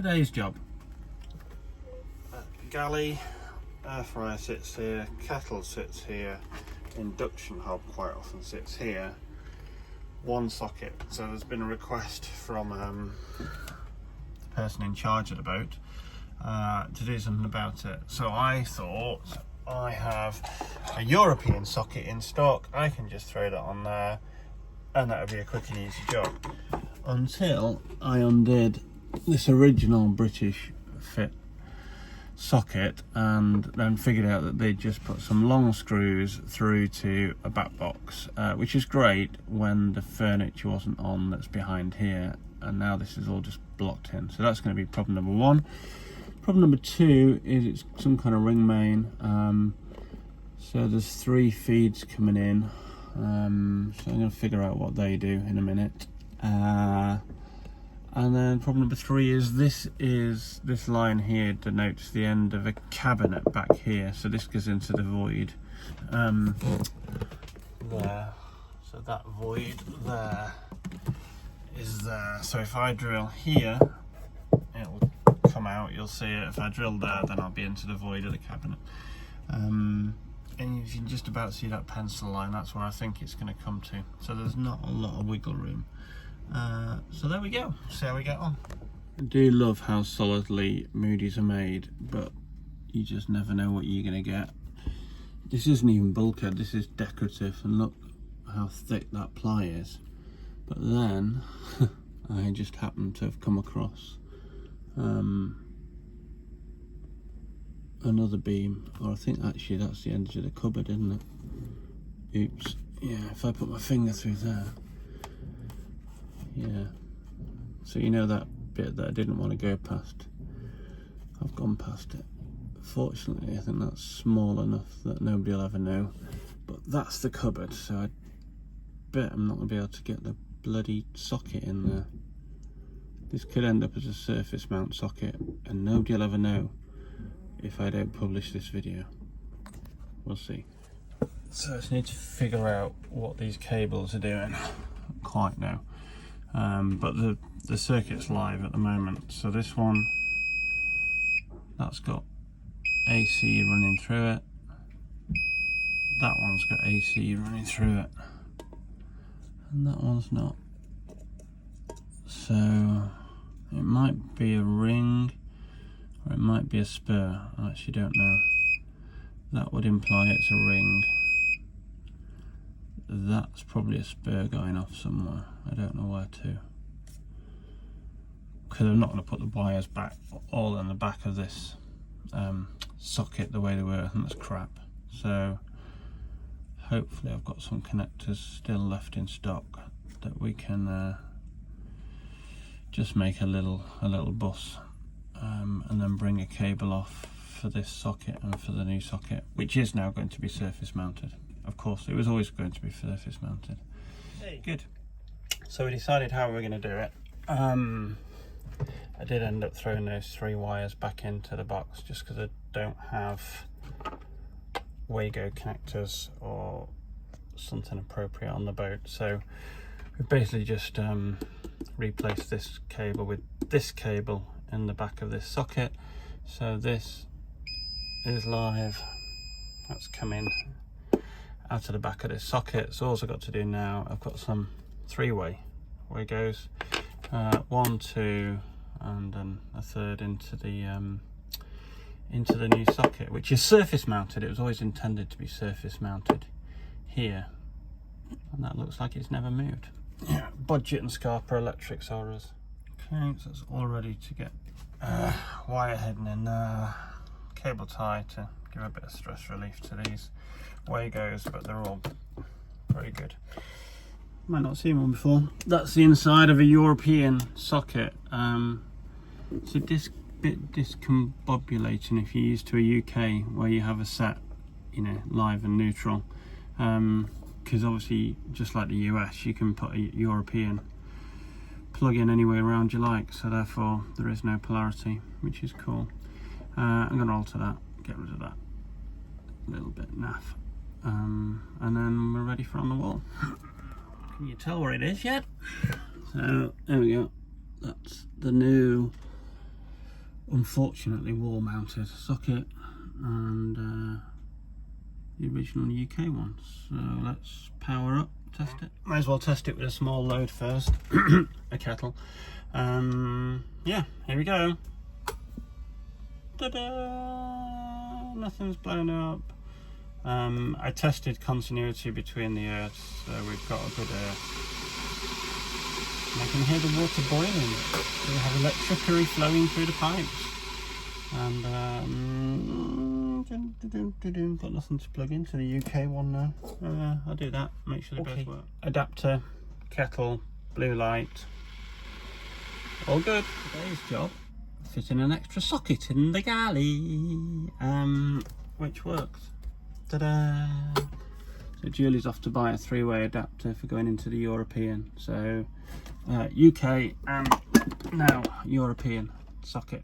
today's job. Galley, air fryer sits here, kettle sits here, induction hob quite often sits here. One socket. So there's been a request from the person in charge of the boat to do something about it. So I thought, I have a European socket in stock, I can just throw that on there and that would be a quick and easy job. Until I undid this original British fit socket and then figured out that they'd just put some long screws through to a back box, which is great when the furniture wasn't on that's behind here, and now this is all just blocked in. So that's going to be problem number one. Problem number two is it's some kind of ring main. So there's 3 feeds coming in, so I'm going to figure out what they do in a minute. And then problem number 3 is this line here denotes the end of a cabinet back here, so this goes into the void there. So that void there is there. So if I drill here, it'll come out, you'll see it. If I drill there, then I'll be into the void of the cabinet. And you can just about see that pencil line, that's where I think it's going to come to. So there's not a lot of wiggle room. So there we go, see how we get on. I do love how solidly Moody's are made, but you just never know what you're going to get. This isn't even bulkhead, this is decorative, and look how thick that ply is. But then I just happened to have come across another beam, or I think actually that's the edge of the cupboard, isn't it? Oops, yeah, if I put my finger through there. Yeah, so you know that bit that I didn't want to go past, I've gone past it. Fortunately, I think that's small enough that nobody will ever know, but that's the cupboard, so I bet I'm not going to be able to get the bloody socket in there. This could end up as a surface mount socket and nobody will ever know if I don't publish this video. We'll see. So I just need to figure out what these cables are doing. I don't quite know. But the circuit's live at the moment. So this one, that's got AC running through it. That one's got AC running through it. And that one's not. So it might be a ring or it might be a spur. I actually don't know. That would imply it's a ring. That's probably a spur going off somewhere. I don't know where to. Because I'm not going to put the wires back all in the back of this socket the way they were. I think that's crap. So hopefully I've got some connectors still left in stock that we can just make a little bus and then bring a cable off for this socket and for the new socket, which is now going to be surface mounted. Of course, it was always going to be surface mounted. Hey. Good. So we decided how we were going to do it. I did end up throwing those 3 wires back into the box just because I don't have Wago connectors or something appropriate on the boat. So we basically just replaced this cable with this cable in the back of this socket. So this is live. That's coming out of the back of this socket. So all I've got to do now, I've got some 3-way Wagos, 1, 2, and then a third into the new socket, which is surface mounted. It was always intended to be surface mounted here, and that looks like it's never moved. Yeah, Budget and Scarpa Electrics are us. Okay, so it's all ready to get wire heading in, cable tie to give a bit of stress relief to these Wagos, but they're all very good. Might not seen one before. That's the inside of a European socket. It's a bit discombobulating if you're used to a UK where you have a set, you know, live and neutral. Because obviously, just like the US, you can put a European plug in any way around you like, so therefore there is no polarity, which is cool. I'm going to alter that, get rid of that little bit naff, and then we're ready for on the wall. Can you tell where it is yet? So there we go. That's the new unfortunately wall mounted socket, and the original UK one. So let's power up, test it. Might as well test it with a small load first, a kettle. Yeah, here we go. Ta-da! Nothing's blown up. I tested continuity between the earths, so we've got a good earth. And I can hear the water boiling. We have electricity flowing through the pipes. And got nothing to plug into the UK one now. I'll do that, make sure they both work. Adapter, kettle, blue light, all good. Today's job, fitting an extra socket in the galley, which works. Ta-da! So Julie's off to buy a 3-way adapter for going into the European. So UK and now European socket.